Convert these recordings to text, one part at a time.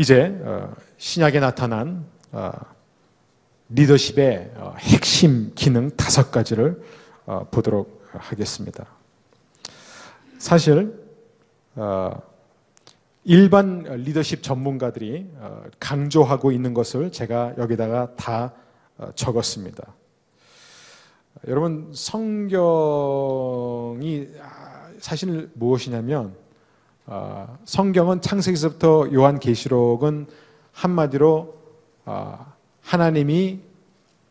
이제 신약에 나타난 리더십의 핵심 기능 5가지를 보도록 하겠습니다. 사실 일반 리더십 전문가들이 강조하고 있는 것을 제가 여기다가 다 적었습니다. 여러분, 성경이 사실 무엇이냐면 성경은 창세기서부터 요한계시록은 한마디로 하나님이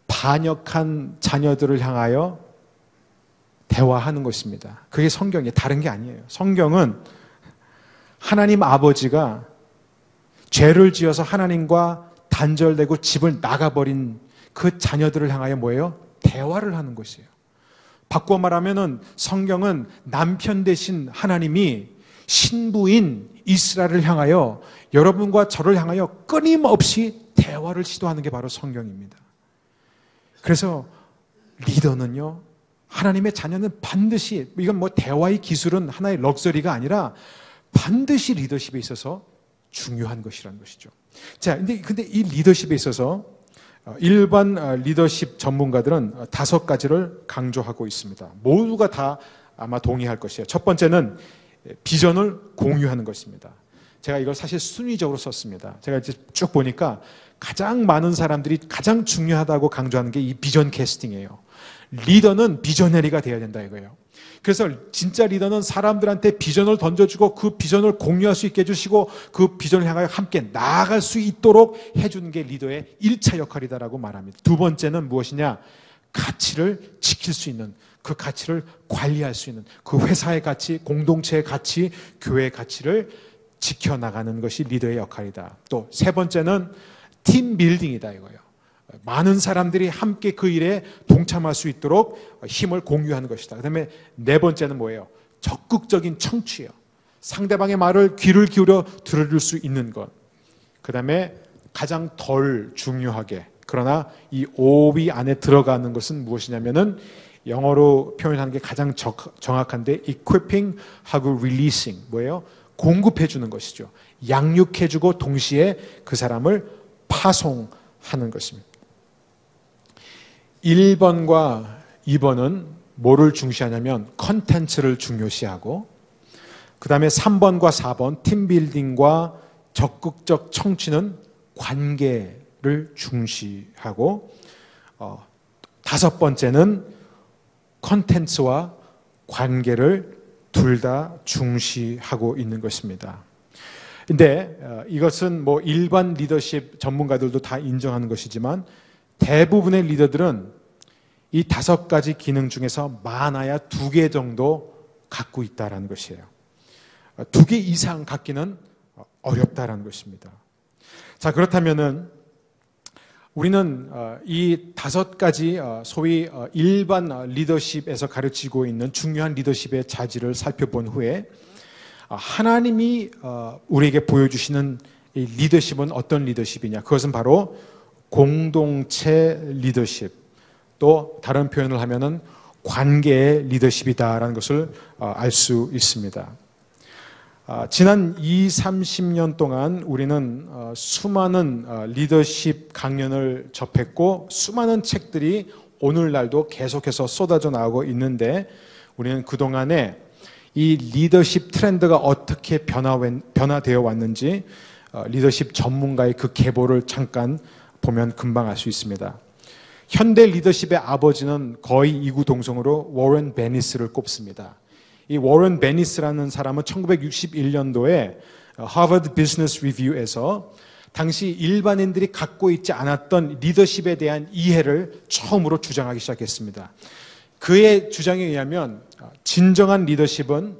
반역한 자녀들을 향하여 대화하는 것입니다. 그게 성경이에요. 다른 게 아니에요. 성경은 하나님 아버지가 죄를 지어서 하나님과 단절되고 집을 나가버린 그 자녀들을 향하여 뭐예요? 대화를 하는 것이에요. 바꿔 말하면은 성경은 남편 되신 하나님이 신부인 이스라엘을 향하여 여러분과 저를 향하여 끊임없이 대화를 시도하는 게 바로 성경입니다. 그래서 리더는요, 하나님의 자녀는 반드시, 이건 뭐 대화의 기술은 하나의 럭셔리가 아니라 반드시 리더십에 있어서 중요한 것이라는 것이죠. 자, 근데 이 리더십에 있어서 일반 리더십 전문가들은 5가지를 강조하고 있습니다. 모두가 다 아마 동의할 것이에요. 첫 번째는 비전을 공유하는 것입니다. 제가 이걸 사실 순위적으로 썼습니다. 제가 이제 쭉 보니까 가장 많은 사람들이 가장 중요하다고 강조하는 게 이 비전 캐스팅이에요. 리더는 비저너리가 되어야 된다 이거예요. 그래서 진짜 리더는 사람들한테 비전을 던져주고 그 비전을 공유할 수 있게 해주시고 그 비전을 향하여 함께 나아갈 수 있도록 해주는 게 리더의 1차 역할이다라고 말합니다. 두 번째는 무엇이냐? 가치를 지킬 수 있는, 그 가치를 관리할 수 있는, 그 회사의 가치, 공동체의 가치, 교회의 가치를 지켜나가는 것이 리더의 역할이다. 또 세 번째는 팀 빌딩이다 이거예요. 많은 사람들이 함께 그 일에 동참할 수 있도록 힘을 공유하는 것이다. 그 다음에 네 번째는 뭐예요? 적극적인 청취예요. 상대방의 말을 귀를 기울여 들을 수 있는 것. 그 다음에 가장 덜 중요하게, 그러나 이 5위 안에 들어가는 것은 무엇이냐면은 영어로 표현하는 게 가장 정확한데 equipping 하고 releasing, 뭐예요? 공급해 주는 것이죠. 양육해 주고 동시에 그 사람을 파송하는 것입니다. 1번과 2번은 뭐를 중시하냐면 컨텐츠를 중요시하고, 그 다음에 3번과 4번 팀빌딩과 적극적 청취는 관계를 중시하고, 5번째는 컨텐츠와 관계를 둘 다 중시하고 있는 것입니다. 근데 이것은 뭐 일반 리더십 전문가들도 다 인정하는 것이지만 대부분의 리더들은 이 5가지 기능 중에서 많아야 2개 정도 갖고 있다는 것이에요. 2개 이상 갖기는 어렵다는 것입니다. 자, 그렇다면은 우리는 이 5가지 소위 일반 리더십에서 가르치고 있는 중요한 리더십의 자질을 살펴본 후에 하나님이 우리에게 보여주시는 이 리더십은 어떤 리더십이냐? 그것은 바로 공동체 리더십, 또 다른 표현을 하면은 관계의 리더십이다라는 것을 알 수 있습니다. 지난 30년 동안 우리는 수많은 리더십 강연을 접했고 수많은 책들이 오늘날도 계속해서 쏟아져 나오고 있는데, 우리는 그동안에 이 리더십 트렌드가 어떻게 변화되어 왔는지 리더십 전문가의 그 계보를 잠깐 보면 금방 알 수 있습니다. 현대 리더십의 아버지는 거의 이구동성으로 워런 베니스를 꼽습니다. 이 워런 베니스라는 사람은 1961년도에 하버드 비즈니스 리뷰에서 당시 일반인들이 갖고 있지 않았던 리더십에 대한 이해를 처음으로 주장하기 시작했습니다. 그의 주장에 의하면 진정한 리더십은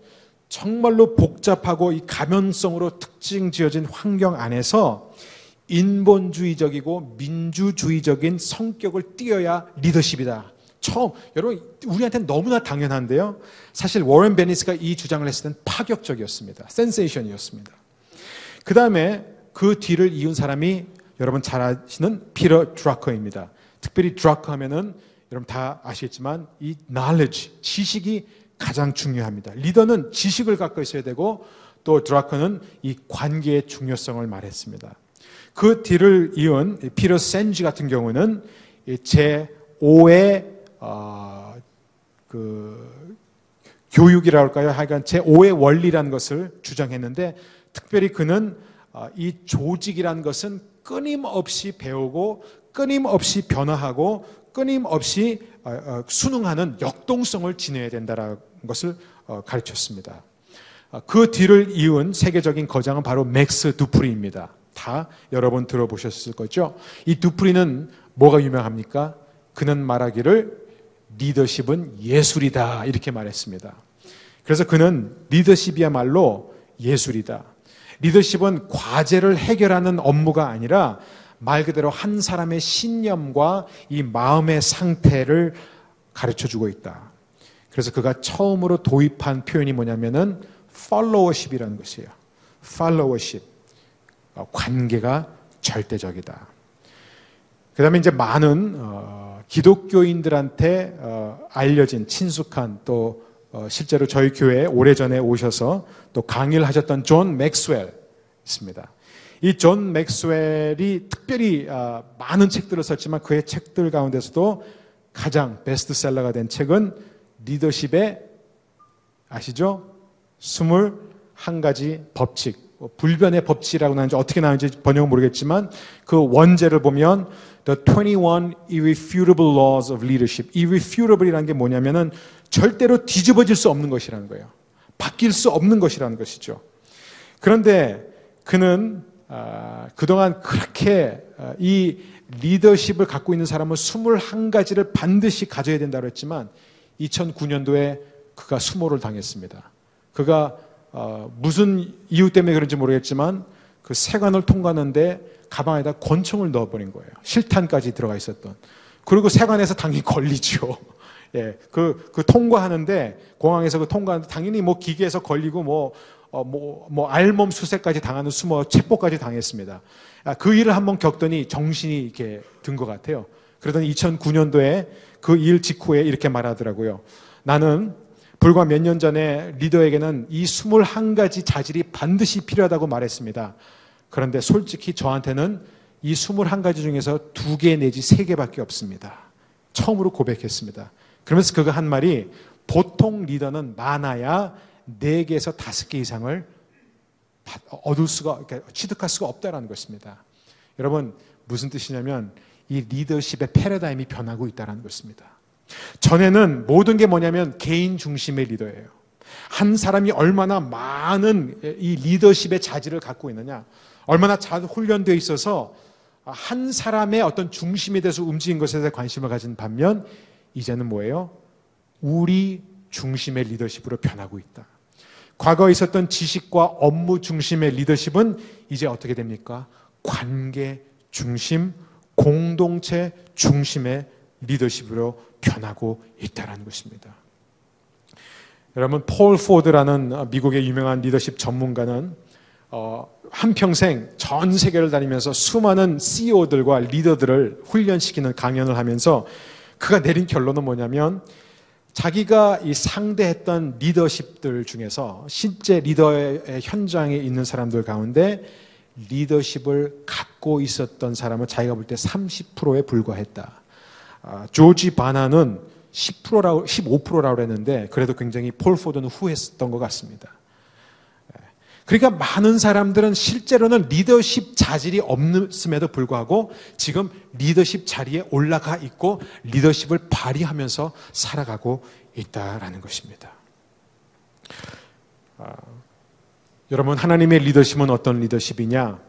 정말로 복잡하고 이 가면성으로 특징 지어진 환경 안에서 인본주의적이고 민주주의적인 성격을 띄어야 리더십이다. 여러분, 우리한테는 너무나 당연한데요. 사실 워런 베니스가 이 주장을 했을 때는 파격적이었습니다. 센세이션이었습니다. 그 다음에 그 뒤를 이은 사람이 여러분 잘 아시는 피터 드라커입니다. 특별히 드라커 하면은 여러분 다 아시겠지만 이 knowledge, 지식이 가장 중요합니다. 리더는 지식을 갖고 있어야 되고 또 드라커는 이 관계의 중요성을 말했습니다. 그 뒤를 이은 피터 센지 같은 경우는 제5의 교육이라고 할까요? 하여간 제5의 원리라는 것을 주장했는데, 특별히 그는 이 조직이라는 것은 끊임없이 배우고 끊임없이 변화하고 끊임없이 순응하는 역동성을 지녀야 된다는 것을 가르쳤습니다. 그 뒤를 이은 세계적인 거장은 바로 맥스 두프리입니다. 다 여러분 들어보셨을 거죠? 이 두프리는 뭐가 유명합니까? 그는 말하기를 리더십은 예술이다 이렇게 말했습니다. 그래서 그는 리더십이야말로 예술이다. 리더십은 과제를 해결하는 업무가 아니라 말 그대로 한 사람의 신념과 이 마음의 상태를 가르쳐주고 있다. 그래서 그가 처음으로 도입한 표현이 뭐냐면은 followership이라는 것이에요. followership. 관계가 절대적이다. 그 다음에 이제 많은 기독교인들한테 알려진 친숙한 또 실제로 저희 교회에 오래전에 오셔서 또 강의를 하셨던 존 맥스웰 있습니다. 이 존 맥스웰이 특별히 많은 책들을 썼지만 그의 책들 가운데서도 가장 베스트셀러가 된 책은 리더십의 아시죠? 21가지 법칙, 불변의 법칙이라고 나오는지 어떻게 나오는지 번역은 모르겠지만 그 원제를 보면 The 21 Irrefutable Laws of Leadership. Irrefutable이라는 게 뭐냐면은 절대로 뒤집어질 수 없는 것이라는 거예요. 바뀔 수 없는 것이라는 것이죠. 그런데 그는 그동안 그렇게 이 리더십을 갖고 있는 사람은 21가지를 반드시 가져야 된다고 했지만 2009년도에 그가 수모를 당했습니다. 그가 무슨 이유 때문에 그런지 모르겠지만 그 세관을 통과하는데 가방에다 권총을 넣어버린 거예요. 실탄까지 들어가 있었던. 그리고 세관에서 당연히 걸리죠. 예, 그 통과하는데 공항에서 그 통과하는데 당연히 뭐 기계에서 걸리고 알몸 수색까지 당하는 수모 체포까지 당했습니다. 그 일을 한번 겪더니 정신이 이렇게 든 것 같아요. 그러더니 2009년도에 그 일 직후에 이렇게 말하더라고요. 나는 불과 몇 년 전에 리더에게는 이 21가지 자질이 반드시 필요하다고 말했습니다. 그런데 솔직히 저한테는 이 21가지 중에서 2개 내지 3개밖에 없습니다. 처음으로 고백했습니다. 그러면서 그가 한 말이 보통 리더는 많아야 4개에서 5개 이상을 취득할 수가 없다는 것입니다. 여러분 무슨 뜻이냐면 이 리더십의 패러다임이 변하고 있다는 것입니다. 전에는 모든 게 뭐냐면 개인 중심의 리더예요. 한 사람이 얼마나 많은 이 리더십의 자질을 갖고 있느냐, 얼마나 잘 훈련되어 있어서 한 사람의 어떤 중심에 대해서 움직인 것에 대해 관심을 가진 반면 이제는 뭐예요? 우리 중심의 리더십으로 변하고 있다. 과거에 있었던 지식과 업무 중심의 리더십은 이제 어떻게 됩니까? 관계 중심, 공동체 중심의 리더십으로 변하고 있다는 것입니다. 여러분 폴 포드라는 미국의 유명한 리더십 전문가는 한평생 전 세계를 다니면서 수많은 CEO들과 리더들을 훈련시키는 강연을 하면서 그가 내린 결론은 뭐냐면 자기가 이 상대했던 리더십들 중에서 실제 리더의 현장에 있는 사람들 가운데 리더십을 갖고 있었던 사람은 자기가 볼 때 30%에 불과했다. 조지 바나는 10%라고 15%라고 했는데 그래도 굉장히 폴 포드는 후했었던 것 같습니다. 그러니까 많은 사람들은 실제로는 리더십 자질이 없음에도 불구하고 지금 리더십 자리에 올라가 있고 리더십을 발휘하면서 살아가고 있다라는 것입니다. 여러분 하나님의 리더십은 어떤 리더십이냐?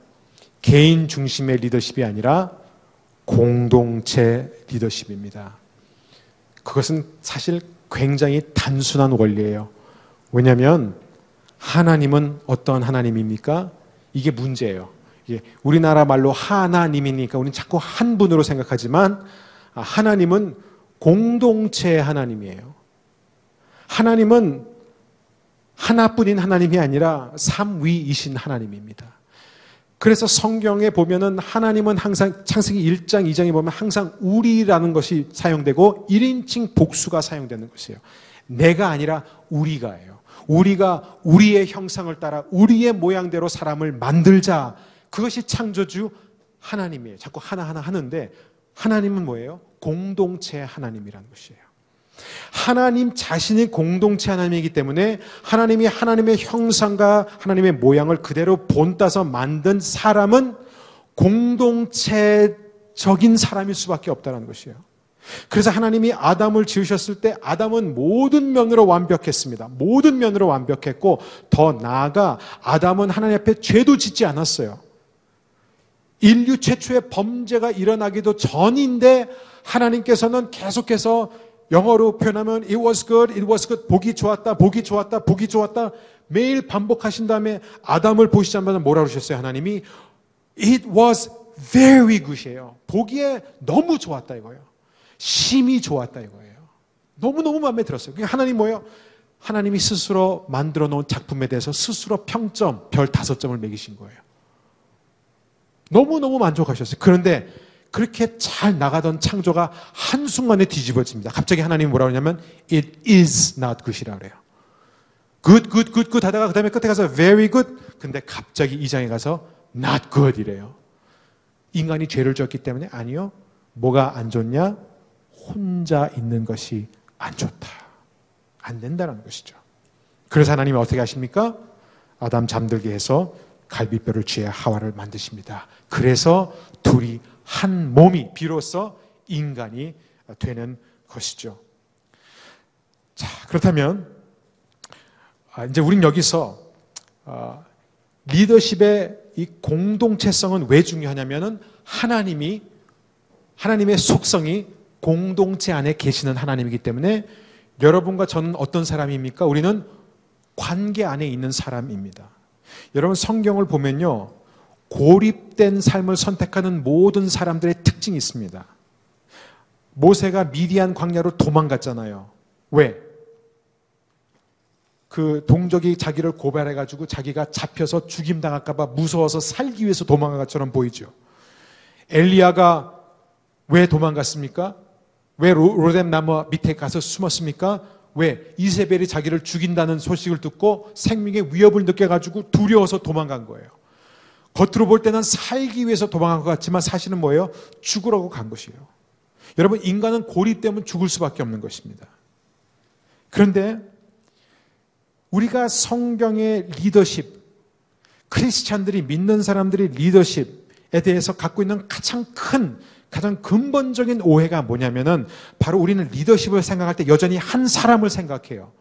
개인 중심의 리더십이 아니라 공동체 리더십입니다. 그것은 사실 굉장히 단순한 원리예요. 왜냐하면 하나님은 어떤 하나님입니까? 이게 문제예요. 우리나라 말로 하나님이니까 우리는 자꾸 한 분으로 생각하지만 하나님은 공동체의 하나님이에요. 하나님은 하나뿐인 하나님이 아니라 삼위이신 하나님입니다. 그래서 성경에 보면은 하나님은 항상 창세기 1장, 2장에 보면 항상 우리라는 것이 사용되고 1인칭 복수가 사용되는 것이에요. 내가 아니라 우리가예요. 우리가 우리의 형상을 따라 우리의 모양대로 사람을 만들자. 그것이 창조주 하나님이에요. 자꾸 하나하나 하는데 하나님은 뭐예요? 공동체 하나님이라는 것이에요. 하나님 자신이 공동체 하나님이기 때문에 하나님이 하나님의 형상과 하나님의 모양을 그대로 본따서 만든 사람은 공동체적인 사람일 수밖에 없다는 것이에요. 그래서 하나님이 아담을 지으셨을 때 아담은 모든 면으로 완벽했습니다. 모든 면으로 완벽했고 더 나아가 아담은 하나님 앞에 죄도 짓지 않았어요. 인류 최초의 범죄가 일어나기도 전인데 하나님께서는 계속해서 영어로 표현하면 it was good, it was good, 보기 좋았다, 보기 좋았다, 보기 좋았다 매일 반복하신 다음에 아담을 보시자마자 뭐라고 그러셨어요? 하나님이 it was very good이에요. 보기에 너무 좋았다 이거예요. 심히 좋았다 이거예요. 너무너무 마음에 들었어요. 그러니까 하나님 뭐예요? 하나님이 스스로 만들어 놓은 작품에 대해서 스스로 평점, 별 5점을 매기신 거예요. 너무너무 만족하셨어요. 그런데 그렇게 잘 나가던 창조가 한순간에 뒤집어집니다. 갑자기 하나님이 뭐라고 하냐면 it is not good이라고 그래요. good, good, good, good 하다가 그 다음에 끝에 가서 very good. 근데 갑자기 2장에 가서 not good 이래요. 인간이 죄를 지었기 때문에 아니요. 뭐가 안 좋냐? 혼자 있는 것이 안 좋다. 안 된다는 것이죠. 그래서 하나님이 어떻게 하십니까? 아담 잠들게 해서 갈비뼈를 쥐어 하와를 만드십니다. 그래서 둘이 한 몸이 비로소 인간이 되는 것이죠. 자, 그렇다면 이제 우린 여기서 리더십의 이 공동체성은 왜 중요하냐면은 하나님의 속성이 공동체 안에 계시는 하나님이기 때문에 여러분과 저는 어떤 사람입니까? 우리는 관계 안에 있는 사람입니다. 여러분 성경을 보면요. 고립된 삶을 선택하는 모든 사람들의 특징이 있습니다. 모세가 미디안 광야로 도망갔잖아요. 왜? 그 동족이 자기를 고발해가지고 자기가 잡혀서 죽임당할까봐 무서워서 살기 위해서 도망간 것처럼 보이죠. 엘리야가 왜 도망갔습니까? 왜 로뎀 나무 밑에 가서 숨었습니까? 왜? 이세벨이 자기를 죽인다는 소식을 듣고 생명의 위협을 느껴가지고 두려워서 도망간 거예요. 겉으로 볼 때는 살기 위해서 도망간 것 같지만 사실은 뭐예요? 죽으라고 간 것이에요. 여러분 인간은 고립되면 죽을 수밖에 없는 것입니다. 그런데 우리가 성경의 리더십, 크리스찬들이 믿는 사람들이 리더십에 대해서 갖고 있는 가장 근본적인 오해가 뭐냐면은 바로 우리는 리더십을 생각할 때 여전히 한 사람을 생각해요.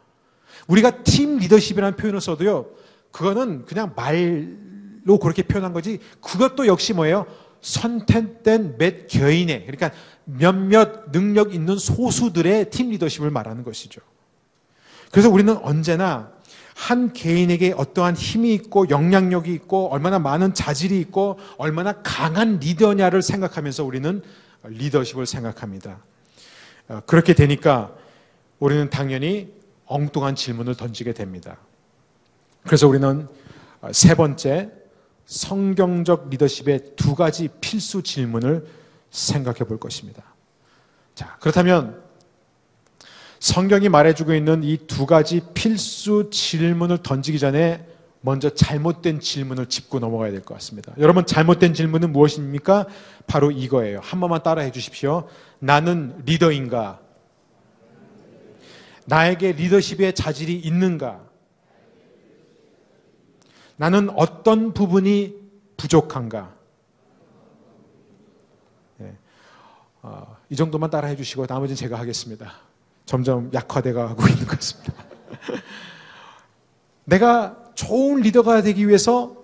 우리가 팀 리더십이라는 표현을 써도요. 그거는 그냥 말로 그렇게 표현한 거지 그것도 역시 뭐예요? 선택된 몇 개인의 그러니까 몇몇 능력 있는 소수들의 팀 리더십을 말하는 것이죠. 그래서 우리는 언제나 한 개인에게 어떠한 힘이 있고 영향력이 있고 얼마나 많은 자질이 있고 얼마나 강한 리더냐를 생각하면서 우리는 리더십을 생각합니다. 그렇게 되니까 우리는 당연히 엉뚱한 질문을 던지게 됩니다. 그래서 우리는 세 번째 성경적 리더십의 2가지 필수 질문을 생각해 볼 것입니다. 자, 그렇다면 성경이 말해주고 있는 이 2가지 필수 질문을 던지기 전에 먼저 잘못된 질문을 짚고 넘어가야 될 것 같습니다. 여러분 잘못된 질문은 무엇입니까? 바로 이거예요. 한 번만 따라해 주십시오. 나는 리더인가? 나에게 리더십의 자질이 있는가? 나는 어떤 부분이 부족한가? 네. 이 정도만 따라해 주시고 나머지는 제가 하겠습니다. 점점 약화돼 가고 있는 것 같습니다. 내가 좋은 리더가 되기 위해서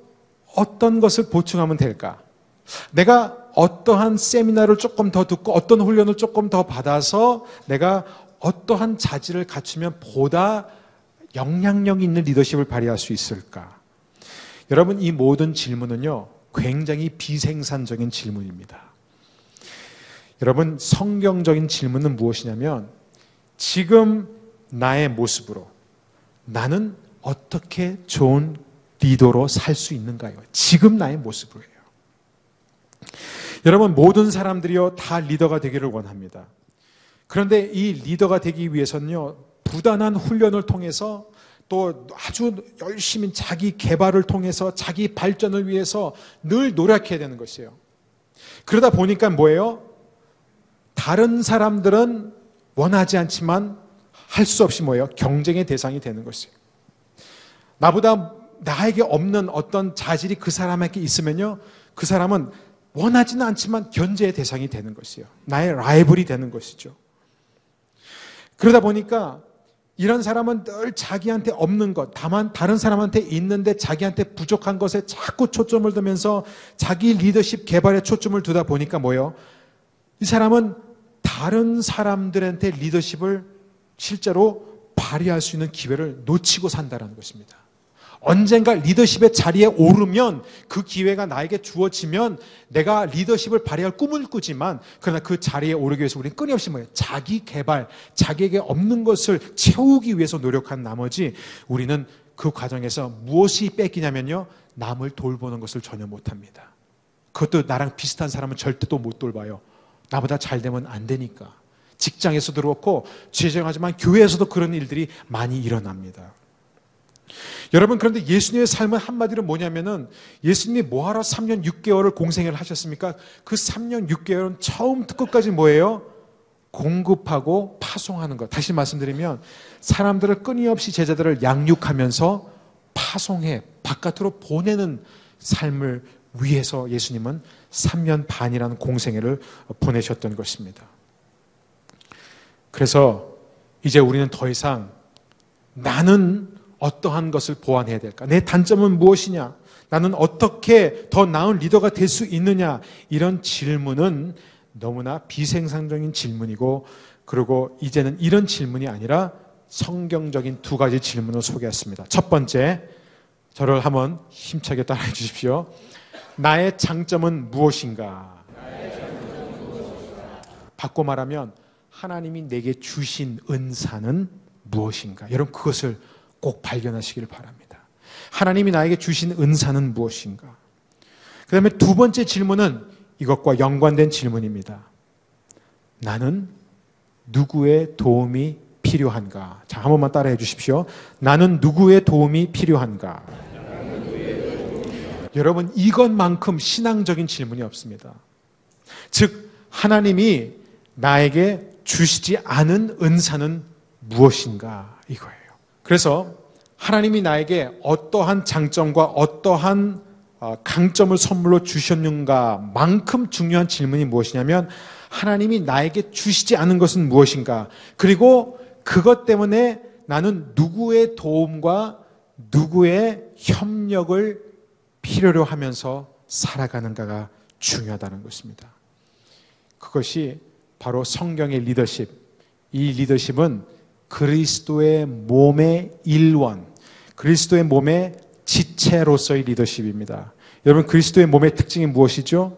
어떤 것을 보충하면 될까? 내가 어떠한 세미나를 조금 더 듣고 어떤 훈련을 조금 더 받아서 내가 어떠한 자질을 갖추면 보다 영향력 있는 리더십을 발휘할 수 있을까? 여러분 이 모든 질문은요 굉장히 비생산적인 질문입니다. 여러분 성경적인 질문은 무엇이냐면 지금 나의 모습으로 나는 어떻게 좋은 리더로 살 수 있는가요? 지금 나의 모습으로요. 여러분 모든 사람들이요 다 리더가 되기를 원합니다. 그런데 이 리더가 되기 위해서는요 부단한 훈련을 통해서 또 아주 열심히 자기 개발을 통해서 자기 발전을 위해서 늘 노력해야 되는 것이에요. 그러다 보니까 뭐예요? 다른 사람들은 원하지 않지만 할 수 없이 뭐예요? 경쟁의 대상이 되는 것이에요. 나에게 없는 어떤 자질이 그 사람에게 있으면요, 그 사람은 원하지는 않지만 견제의 대상이 되는 것이에요. 나의 라이벌이 되는 것이죠. 그러다 보니까 이런 사람은 늘 자기한테 없는 것, 다만 다른 사람한테 있는데 자기한테 부족한 것에 자꾸 초점을 두면서 자기 리더십 개발에 초점을 두다 보니까 뭐예요? 이 사람은 다른 사람들한테 리더십을 실제로 발휘할 수 있는 기회를 놓치고 산다는 것입니다. 언젠가 리더십의 자리에 오르면 그 기회가 나에게 주어지면 내가 리더십을 발휘할 꿈을 꾸지만 그러나 그 자리에 오르기 위해서 우리는 끊임없이 뭐예요? 자기 개발, 자기에게 없는 것을 채우기 위해서 노력한 나머지 우리는 그 과정에서 무엇이 뺏기냐면요, 남을 돌보는 것을 전혀 못합니다. 그것도 나랑 비슷한 사람은 절대 또 못 돌봐요. 나보다 잘 되면 안 되니까. 직장에서도 그렇고 죄송하지만 교회에서도 그런 일들이 많이 일어납니다. 여러분, 그런데 예수님의 삶은 한마디로 뭐냐면은, 예수님이 뭐하러 3년 6개월을 공생애를 하셨습니까? 그 3년 6개월은 처음부터 끝까지 뭐예요? 공급하고 파송하는 것. 다시 말씀드리면 사람들을 끊임없이 제자들을 양육하면서 파송해 바깥으로 보내는 삶을 위해서 예수님은 3년 반이라는 공생애를 보내셨던 것입니다. 그래서 이제 우리는 더 이상 나는 어떠한 것을 보완해야 될까? 내 단점은 무엇이냐? 나는 어떻게 더 나은 리더가 될 수 있느냐? 이런 질문은 너무나 비생산적인 질문이고, 그리고 이제는 이런 질문이 아니라 성경적인 두 가지 질문을 소개했습니다. 첫 번째, 저를 한번 힘차게 따라해 주십시오. 나의 장점은 무엇인가? 바꿔 말하면 하나님이 내게 주신 은사는 무엇인가? 여러분, 그것을 꼭 발견하시기를 바랍니다. 하나님이 나에게 주신 은사는 무엇인가? 그 다음에 두 번째 질문은 이것과 연관된 질문입니다. 나는 누구의 도움이 필요한가? 자, 한 번만 따라해 주십시오. 나는 누구의 도움이 필요한가? 여러분, 이것만큼 신앙적인 질문이 없습니다. 즉, 하나님이 나에게 주시지 않은 은사는 무엇인가? 이거예요. 그래서 하나님이 나에게 어떠한 장점과 어떠한 강점을 선물로 주셨는가 만큼 중요한 질문이 무엇이냐면, 하나님이 나에게 주시지 않은 것은 무엇인가? 그리고 그것 때문에 나는 누구의 도움과 누구의 협력을 필요로 하면서 살아가는가가 중요하다는 것입니다. 그것이 바로 성경의 리더십. 이 리더십은 그리스도의 몸의 일원, 그리스도의 몸의 지체로서의 리더십입니다. 여러분, 그리스도의 몸의 특징이 무엇이죠?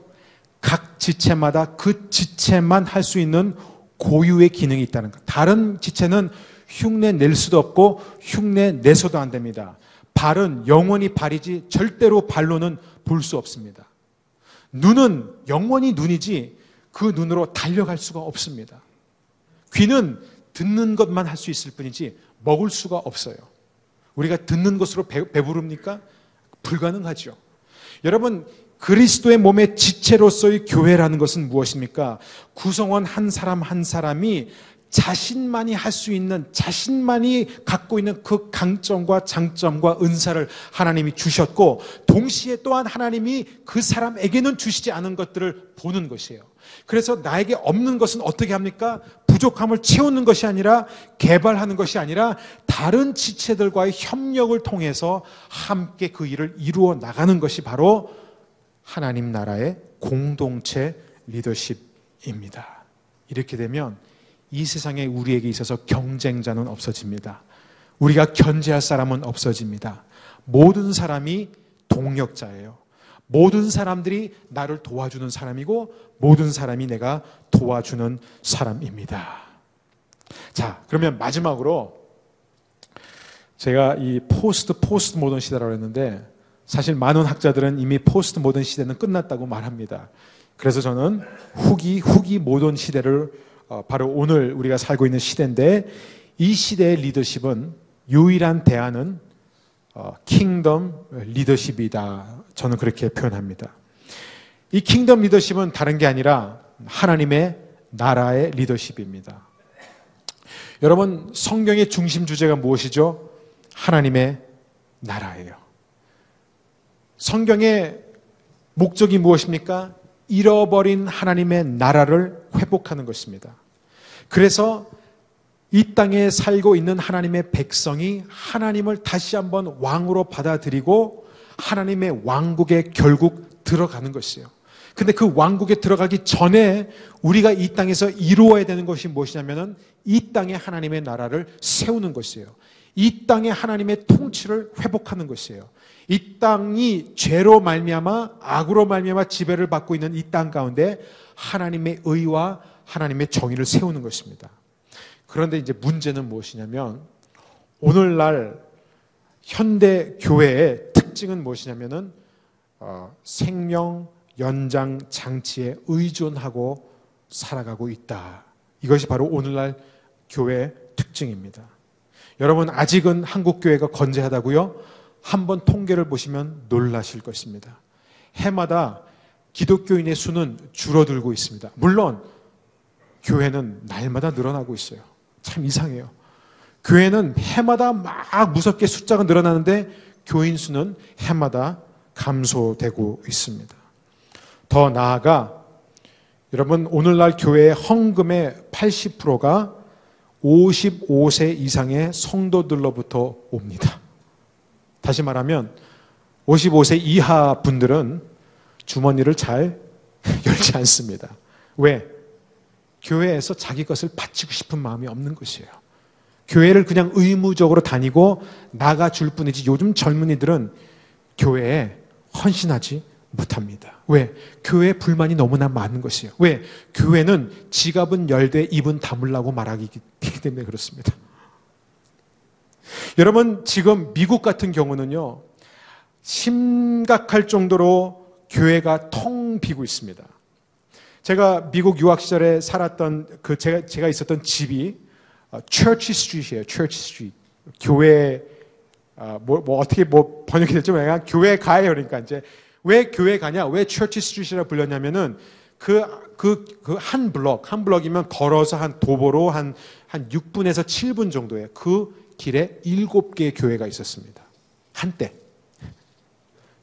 각 지체마다 그 지체만 할 수 있는 고유의 기능이 있다는 것. 다른 지체는 흉내 낼 수도 없고 흉내 내서도 안 됩니다. 발은 영원히 발이지 절대로 발로는 볼 수 없습니다. 눈은 영원히 눈이지 그 눈으로 달려갈 수가 없습니다. 귀는 듣는 것만 할 수 있을 뿐이지 먹을 수가 없어요. 우리가 듣는 것으로 배부릅니까? 불가능하죠. 여러분, 그리스도의 몸의 지체로서의 교회라는 것은 무엇입니까? 구성원 한 사람 한 사람이 자신만이 할 수 있는, 자신만이 갖고 있는 그 강점과 장점과 은사를 하나님이 주셨고, 동시에 또한 하나님이 그 사람에게는 주시지 않은 것들을 보는 것이에요. 그래서 나에게 없는 것은 어떻게 합니까? 부족함을 채우는 것이 아니라, 개발하는 것이 아니라 다른 지체들과의 협력을 통해서 함께 그 일을 이루어 나가는 것이 바로 하나님 나라의 공동체 리더십입니다. 이렇게 되면 이 세상에 우리에게 있어서 경쟁자는 없어집니다. 우리가 견제할 사람은 없어집니다. 모든 사람이 동력자예요. 모든 사람들이 나를 도와주는 사람이고 모든 사람이 내가 도와주는 사람입니다. 자, 그러면 마지막으로 제가 이 포스트 모던 시대라고 했는데, 사실 많은 학자들은 이미 포스트 모던 시대는 끝났다고 말합니다. 그래서 저는 후기 모던 시대를 바로 오늘 우리가 살고 있는 시대인데, 이 시대의 리더십은 유일한 대안은 킹덤 리더십이다. 저는 그렇게 표현합니다. 이 킹덤 리더십은 다른 게 아니라 하나님의 나라의 리더십입니다. 여러분, 성경의 중심 주제가 무엇이죠? 하나님의 나라예요. 성경의 목적이 무엇입니까? 잃어버린 하나님의 나라를 회복하는 것입니다. 그래서 이 땅에 살고 있는 하나님의 백성이 하나님을 다시 한번 왕으로 받아들이고 하나님의 왕국에 결국 들어가는 것이에요. 근데 그 왕국에 들어가기 전에 우리가 이 땅에서 이루어야 되는 것이 무엇이냐면은 이 땅에 하나님의 나라를 세우는 것이에요. 이 땅에 하나님의 통치를 회복하는 것이에요. 이 땅이 죄로 말미암아 악으로 말미암아 지배를 받고 있는 이 땅 가운데 하나님의 의와 하나님의 정의를 세우는 것입니다. 그런데 이제 문제는 무엇이냐면 오늘날 현대 교회의 특징은 무엇이냐면은 생명 연장 장치에 의존하고 살아가고 있다. 이것이 바로 오늘날 교회의 특징입니다. 여러분, 아직은 한국 교회가 건재하다고요? 한번 통계를 보시면 놀라실 것입니다. 해마다 기독교인의 수는 줄어들고 있습니다. 물론 교회는 날마다 늘어나고 있어요. 참 이상해요. 교회는 해마다 막 무섭게 숫자가 늘어나는데 교인 수는 해마다 감소되고 있습니다. 더 나아가 여러분, 오늘날 교회의 헌금의 80%가 55세 이상의 성도들로부터 옵니다. 다시 말하면 55세 이하 분들은 주머니를 잘 열지 않습니다. 왜? 교회에서 자기 것을 바치고 싶은 마음이 없는 것이에요. 교회를 그냥 의무적으로 다니고 나가줄 뿐이지 요즘 젊은이들은 교회에 헌신하지 못합니다. 왜? 교회에 불만이 너무나 많은 것이에요. 왜? 교회는 지갑은 열되 입은 다물라고 말하기 때문에 그렇습니다. 여러분, 지금 미국 같은 경우는요, 심각할 정도로 교회가 텅 비고 있습니다. 제가 미국 유학 시절에 살았던 제가 있었던 집이 Church Street이에요. Church Street. 교회 어떻게 번역이 될지 모르겠지만 교회 가요. 그러니까 이제 왜 교회 가냐? 왜 Church Street이라 불렸냐면은 한 블럭이면 걸어서 한 도보로 한 6분에서 7분 정도의 그 길에 7개의 교회가 있었습니다. 한때.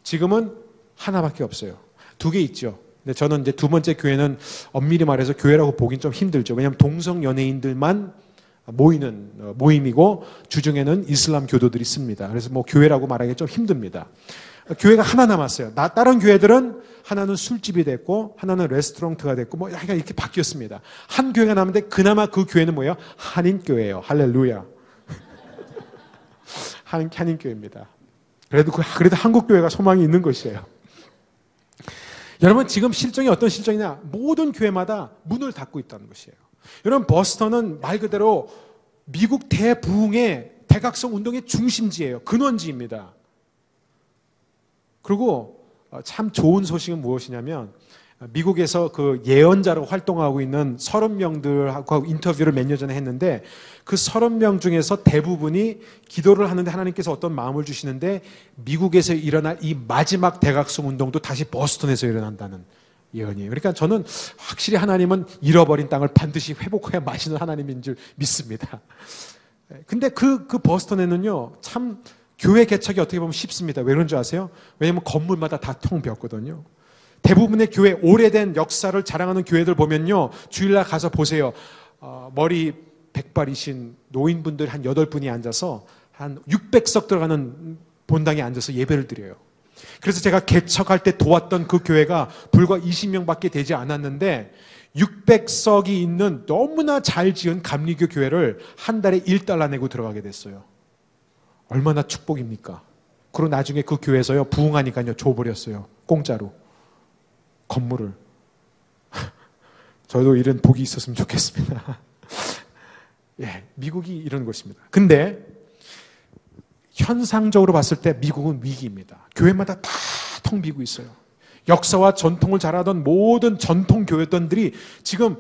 지금은 하나밖에 없어요. 2개 있죠. 근데 저는 이제 두 번째 교회는 엄밀히 말해서 교회라고 보긴 좀 힘들죠. 왜냐하면 동성 연예인들만 모이는 모임이고 주중에는 이슬람 교도들이 있습니다. 그래서 뭐 교회라고 말하기 좀 힘듭니다. 교회가 하나 남았어요. 다른 교회들은 하나는 술집이 됐고 하나는 레스토랑트가 됐고 뭐 약간 이렇게 바뀌었습니다. 한 교회가 남았는데 그나마 그 교회는 뭐예요? 한인교회예요. 할렐루야. 한인교회입니다. 그래도 한국 교회가 소망이 있는 것이에요. 여러분, 지금 실정이 어떤 실정이냐? 모든 교회마다 문을 닫고 있다는 것이에요. 여러분, 버스턴은 말 그대로 미국 대부흥의 대각성 운동의 중심지예요. 근원지입니다. 그리고 참 좋은 소식은 무엇이냐면 미국에서 그 예언자로 활동하고 있는 30명들하고 인터뷰를 몇 년 전에 했는데 그 30명 중에서 대부분이 기도를 하는데 하나님께서 어떤 마음을 주시는데 미국에서 일어날 이 마지막 대각성 운동도 다시 버스턴에서 일어난다는 예언이에요. 그러니까 저는 확실히 하나님은 잃어버린 땅을 반드시 회복해야 마시는 하나님인 줄 믿습니다. 근데 그 버스턴에는요, 참 교회 개척이 어떻게 보면 쉽습니다. 왜 그런 줄 아세요? 왜냐하면 건물마다 다 텅 비었거든요. 대부분의 교회, 오래된 역사를 자랑하는 교회들 보면요, 주일날 가서 보세요. 머리 백발이신 노인분들 한 8분이 앉아서 한 600석 들어가는 본당에 앉아서 예배를 드려요. 그래서 제가 개척할 때 도왔던 그 교회가 불과 20명밖에 되지 않았는데 600석이 있는 너무나 잘 지은 감리교 교회를 한 달에 $1 내고 들어가게 됐어요. 얼마나 축복입니까? 그리고 나중에 그 교회에서요, 부흥하니까요, 줘버렸어요. 공짜로. 건물을. 저도 이런 복이 있었으면 좋겠습니다. 예, 미국이 이런 곳입니다. 근데 현상적으로 봤을 때 미국은 위기입니다. 교회마다 다 텅 비고 있어요. 역사와 전통을 잘하던 모든 전통 교회들이 지금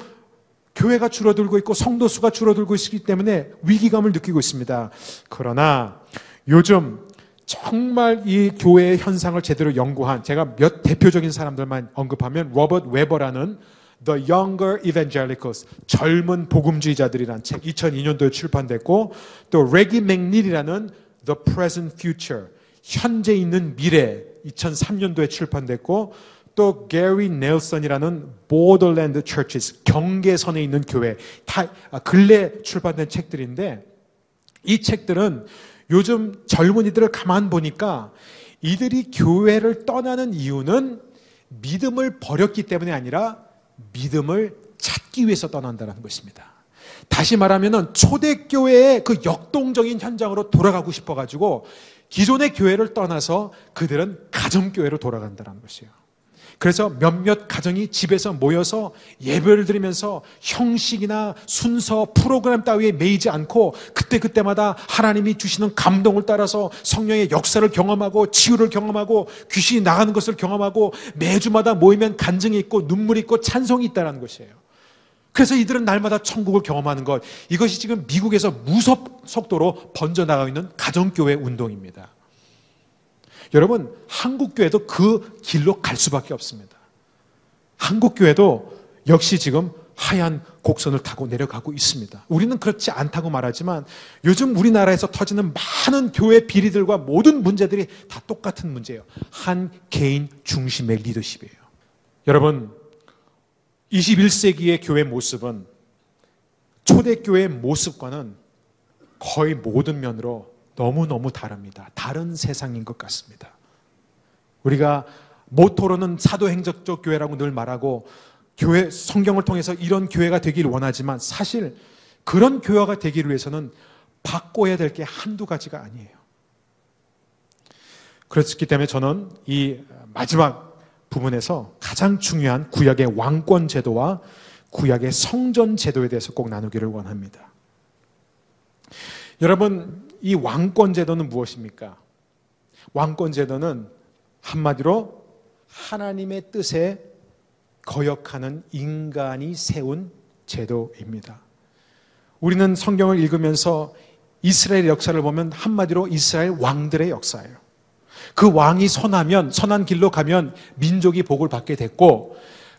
교회가 줄어들고 있고 성도 수가 줄어들고 있기 때문에 위기감을 느끼고 있습니다. 그러나 요즘 정말 이 교회의 현상을 제대로 연구한, 제가 몇 대표적인 사람들만 언급하면 로버트 웨버라는 The Younger Evangelicals, 젊은 복음주의자들이라는 책 2002년도에 출판됐고, 또 레기 맥닐이라는 The Present Future, 현재 있는 미래 2003년도에 출판됐고, 또 게리 넬슨이라는 Borderland Churches, 경계선에 있는 교회, 다 근래 출판된 책들인데, 이 책들은 요즘 젊은이들을 가만 보니까 이들이 교회를 떠나는 이유는 믿음을 버렸기 때문이 아니라 믿음을 찾기 위해서 떠난다는 것입니다. 다시 말하면 초대교회의 그 역동적인 현장으로 돌아가고 싶어가지고 기존의 교회를 떠나서 그들은 가정교회로 돌아간다는 것이에요. 그래서 몇몇 가정이 집에서 모여서 예배를 드리면서 형식이나 순서, 프로그램 따위에 매이지 않고 그때그때마다 하나님이 주시는 감동을 따라서 성령의 역사를 경험하고 치유를 경험하고 귀신이 나가는 것을 경험하고 매주마다 모이면 간증이 있고 눈물이 있고 찬송이 있다는 것이에요. 그래서 이들은 날마다 천국을 경험하는 것, 이것이 지금 미국에서 무속속도로 번져나가고 있는 가정교회 운동입니다. 여러분, 한국교회도 그 길로 갈 수밖에 없습니다. 한국교회도 역시 지금 하얀 곡선을 타고 내려가고 있습니다. 우리는 그렇지 않다고 말하지만 요즘 우리나라에서 터지는 많은 교회 비리들과 모든 문제들이 다 똑같은 문제예요. 한 개인 중심의 리더십이에요. 여러분, 21세기의 교회 모습은 초대교회의 모습과는 거의 모든 면으로 너무너무 다릅니다. 다른 세상인 것 같습니다. 우리가 모토로는 사도행적적 교회라고 늘 말하고 교회, 성경을 통해서 이런 교회가 되기를 원하지만 사실 그런 교회가 되기를 위해서는 바꿔야 될 게 한두 가지가 아니에요. 그렇기 때문에 저는 이 마지막 부분에서 가장 중요한 구약의 왕권 제도와 구약의 성전 제도에 대해서 꼭 나누기를 원합니다. 여러분, 이 왕권 제도는 무엇입니까? 왕권 제도는 한마디로 하나님의 뜻에 거역하는 인간이 세운 제도입니다. 우리는 성경을 읽으면서 이스라엘 역사를 보면 한마디로 이스라엘 왕들의 역사예요. 그 왕이 선한 길로 가면 민족이 복을 받게 됐고,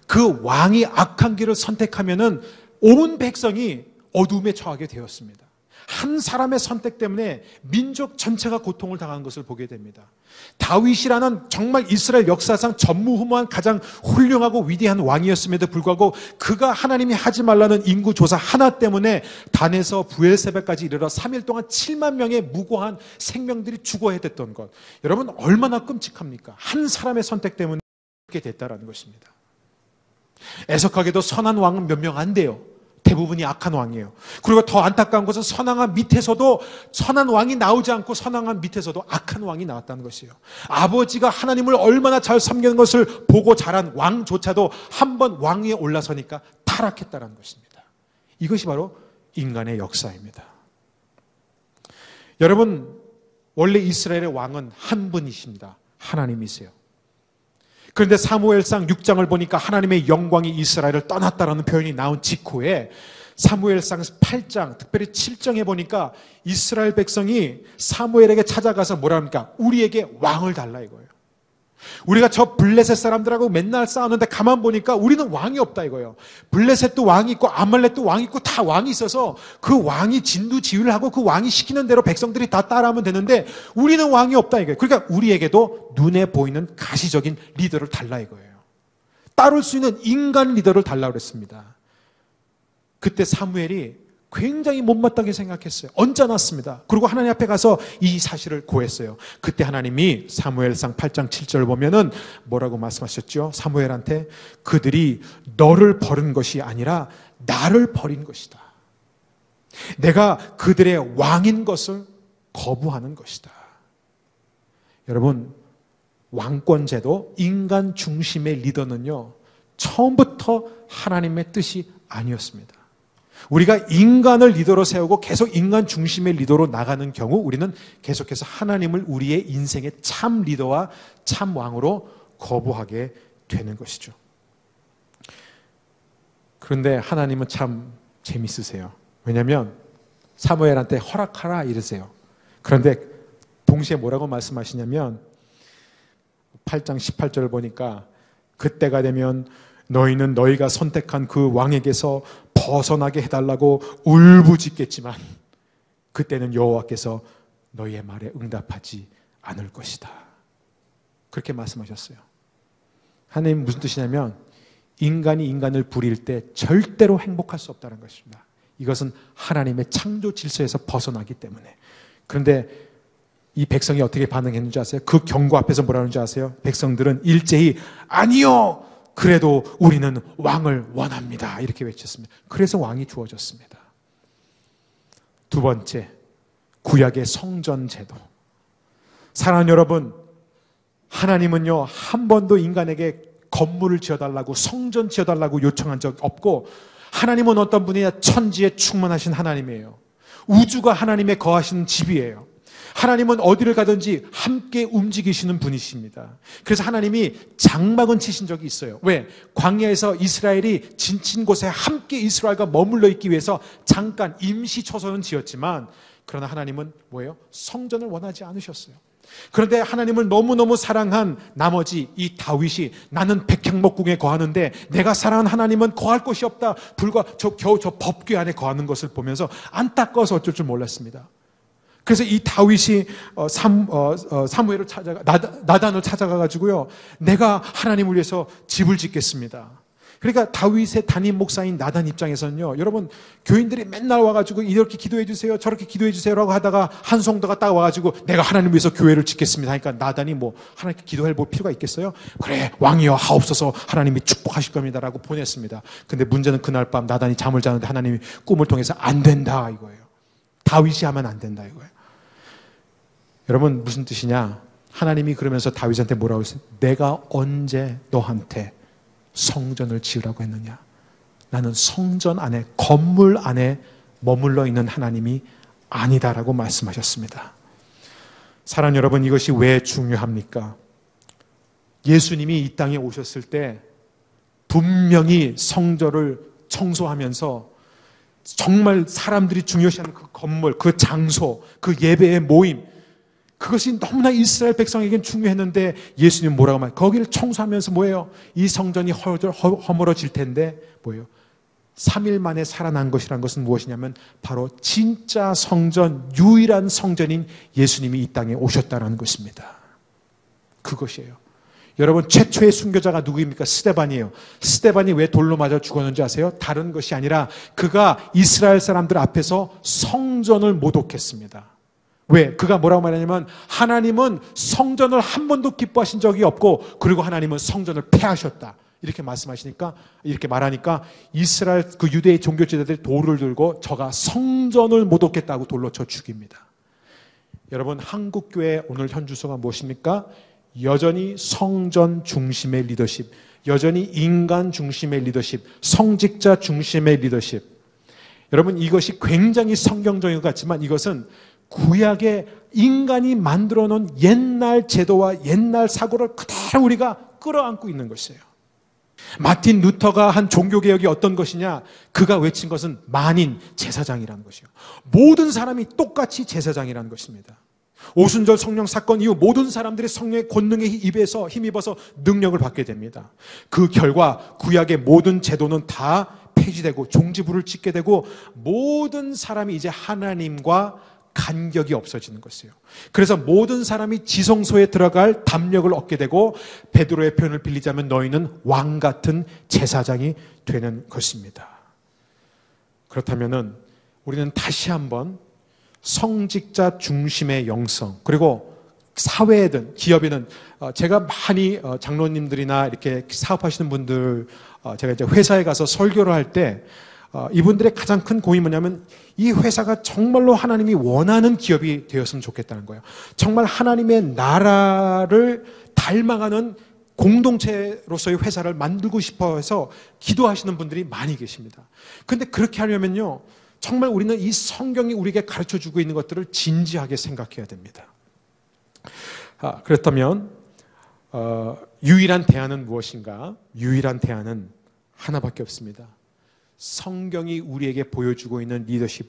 그 왕이 악한 길을 선택하면은 온 백성이 어둠에 처하게 되었습니다. 한 사람의 선택 때문에 민족 전체가 고통을 당한 것을 보게 됩니다. 다윗이라는 정말 이스라엘 역사상 전무후무한 가장 훌륭하고 위대한 왕이었음에도 불구하고 그가 하나님이 하지 말라는 인구 조사 하나 때문에 단에서 부엘세바까지 이르러 3일 동안 7만 명의 무고한 생명들이 죽어야 됐던 것, 여러분 얼마나 끔찍합니까? 한 사람의 선택 때문에 그렇게 됐다라는 것입니다. 애석하게도 선한 왕은 몇 명 안 돼요. 대부분이 악한 왕이에요. 그리고 더 안타까운 것은 선한 왕 밑에서도 선한 왕이 나오지 않고 선한 왕 밑에서도 악한 왕이 나왔다는 것이에요. 아버지가 하나님을 얼마나 잘 섬기는 것을 보고 자란 왕조차도 한번 왕 위에 올라서니까 타락했다는 것입니다. 이것이 바로 인간의 역사입니다. 여러분, 원래 이스라엘의 왕은 한 분이십니다. 하나님이세요. 그런데 사무엘상 6장을 보니까 하나님의 영광이 이스라엘을 떠났다라는 표현이 나온 직후에 사무엘상 8장, 특별히 7장에 보니까 이스라엘 백성이 사무엘에게 찾아가서 뭐라 합니까? 우리에게 왕을 달라 이거예요. 우리가 저 블레셋 사람들하고 맨날 싸우는데 가만 보니까 우리는 왕이 없다 이거예요. 블레셋도 왕이 있고 아말렉도 왕이 있고 다 왕이 있어서 그 왕이 진두지휘를 하고 그 왕이 시키는 대로 백성들이 다 따라하면 되는데 우리는 왕이 없다 이거예요. 그러니까 우리에게도 눈에 보이는 가시적인 리더를 달라 이거예요. 따를 수 있는 인간 리더를 달라 그랬습니다. 그때 사무엘이 굉장히 못마땅하게 생각했어요. 얹어놨습니다. 그리고 하나님 앞에 가서 이 사실을 고했어요. 그때 하나님이 사무엘상 8장 7절을 보면은 뭐라고 말씀하셨죠? 사무엘한테 그들이 너를 버린 것이 아니라 나를 버린 것이다. 내가 그들의 왕인 것을 거부하는 것이다. 여러분, 왕권제도, 인간 중심의 리더는요, 처음부터 하나님의 뜻이 아니었습니다. 우리가 인간을 리더로 세우고 계속 인간 중심의 리더로 나가는 경우 우리는 계속해서 하나님을 우리의 인생의 참 리더와 참 왕으로 거부하게 되는 것이죠. 그런데 하나님은 참 재밌으세요. 왜냐하면 사무엘한테 허락하라 이러세요. 그런데 동시에 뭐라고 말씀하시냐면 8장 18절을 보니까 그때가 되면 너희는 너희가 선택한 그 왕에게서 벗어나게 해달라고 울부짖겠지만 그때는 여호와께서 너희의 말에 응답하지 않을 것이다. 그렇게 말씀하셨어요. 하나님 무슨 뜻이냐면 인간이 인간을 부릴 때 절대로 행복할 수 없다는 것입니다. 이것은 하나님의 창조 질서에서 벗어나기 때문에. 그런데 이 백성이 어떻게 반응했는지 아세요? 그 경고 앞에서 뭐라는 줄 아세요? 백성들은 일제히 아니요! 그래도 우리는 왕을 원합니다. 이렇게 외쳤습니다. 그래서 왕이 주어졌습니다. 두 번째, 구약의 성전 제도. 사랑하는 여러분, 하나님은요 한 번도 인간에게 건물을 지어달라고 성전 지어달라고 요청한 적 없고 하나님은 어떤 분이냐? 천지에 충만하신 하나님이에요. 우주가 하나님의 거하시는 집이에요. 하나님은 어디를 가든지 함께 움직이시는 분이십니다. 그래서 하나님이 장막은 치신 적이 있어요. 왜? 광야에서 이스라엘이 지친 곳에 함께 이스라엘과 머물러 있기 위해서 잠깐 임시 초소는 지었지만 그러나 하나님은 뭐예요? 성전을 원하지 않으셨어요. 그런데 하나님을 너무너무 사랑한 나머지 이 다윗이 나는 백향목궁에 거하는데 내가 사랑하는 하나님은 거할 곳이 없다. 불과 겨우 저 법궤 안에 거하는 것을 보면서 안타까워서 어쩔 줄 몰랐습니다. 그래서 이 다윗이 사무엘을 찾아가 나단을 찾아가가지고요 내가 하나님을 위해서 집을 짓겠습니다. 그러니까 다윗의 담임 목사인 나단 입장에서는요 여러분 교인들이 맨날 와가지고 이렇게 기도해 주세요 저렇게 기도해 주세요라고 하다가 한 성도가 딱 와가지고 내가 하나님 위해서 교회를 짓겠습니다 하니까 나단이 뭐 하나님께 기도해 볼 필요가 있겠어요? 그래 왕이여 하옵소서 하나님이 축복하실 겁니다라고 보냈습니다. 근데 문제는 그날 밤 나단이 잠을 자는데 하나님이 꿈을 통해서 안 된다 이거예요. 다윗이 하면 안 된다 이거예요. 여러분 무슨 뜻이냐? 하나님이 그러면서 다윗한테 뭐라고 했어요? 내가 언제 너한테 성전을 지으라고 했느냐? 나는 성전 안에 건물 안에 머물러 있는 하나님이 아니다라고 말씀하셨습니다. 사랑하는 여러분 이것이 왜 중요합니까? 예수님이 이 땅에 오셨을 때 분명히 성전을 청소하면서 정말 사람들이 중요시하는 그 건물, 그 장소, 그 예배의 모임 그것이 너무나 이스라엘 백성에겐 중요했는데 예수님 뭐라고 말해요? 거기를 청소하면서 뭐예요? 이 성전이 허물어질 텐데 뭐예요? 3일 만에 살아난 것이란 것은 무엇이냐면 바로 진짜 성전, 유일한 성전인 예수님이 이 땅에 오셨다는 것입니다. 그것이에요. 여러분 최초의 순교자가 누구입니까? 스데반이에요. 스데반이 왜 돌로 맞아 죽었는지 아세요? 다른 것이 아니라 그가 이스라엘 사람들 앞에서 성전을 모독했습니다. 왜? 그가 뭐라고 말하냐면 하나님은 성전을 한 번도 기뻐하신 적이 없고 그리고 하나님은 성전을 폐하셨다. 이렇게 말씀하시니까 이렇게 말하니까 이스라엘 그 유대의 종교 지도자들이 돌을 들고 저가 성전을 모독했다고 돌로 쳐 죽입니다. 여러분 한국교회 오늘 현주소가 무엇입니까? 여전히 성전 중심의 리더십, 여전히 인간 중심의 리더십, 성직자 중심의 리더십. 여러분 이것이 굉장히 성경적인 것 같지만 이것은 구약의 인간이 만들어 놓은 옛날 제도와 옛날 사고를 그대로 우리가 끌어안고 있는 것이에요. 마틴 루터가 한 종교개혁이 어떤 것이냐? 그가 외친 것은 만인 제사장이라는 것이에요. 모든 사람이 똑같이 제사장이라는 것입니다. 오순절 성령 사건 이후 모든 사람들이 성령의 권능에 힘입어서 능력을 받게 됩니다. 그 결과 구약의 모든 제도는 다 폐지되고 종지부를 찍게 되고 모든 사람이 이제 하나님과 간격이 없어지는 것이에요. 그래서 모든 사람이 지성소에 들어갈 담력을 얻게 되고 베드로의 표현을 빌리자면 너희는 왕 같은 제사장이 되는 것입니다. 그렇다면은 우리는 다시 한번 성직자 중심의 영성 그리고 사회에든 기업에는 제가 많이 장로님들이나 이렇게 사업하시는 분들 제가 이제 회사에 가서 설교를 할 때 이분들의 가장 큰 고민이 뭐냐면 이 회사가 정말로 하나님이 원하는 기업이 되었으면 좋겠다는 거예요. 정말 하나님의 나라를 닮아가는 공동체로서의 회사를 만들고 싶어 해서 기도하시는 분들이 많이 계십니다. 그런데 그렇게 하려면요 정말 우리는 이 성경이 우리에게 가르쳐주고 있는 것들을 진지하게 생각해야 됩니다. 그렇다면 유일한 대안은 무엇인가? 유일한 대안은 하나밖에 없습니다. 성경이 우리에게 보여주고 있는 리더십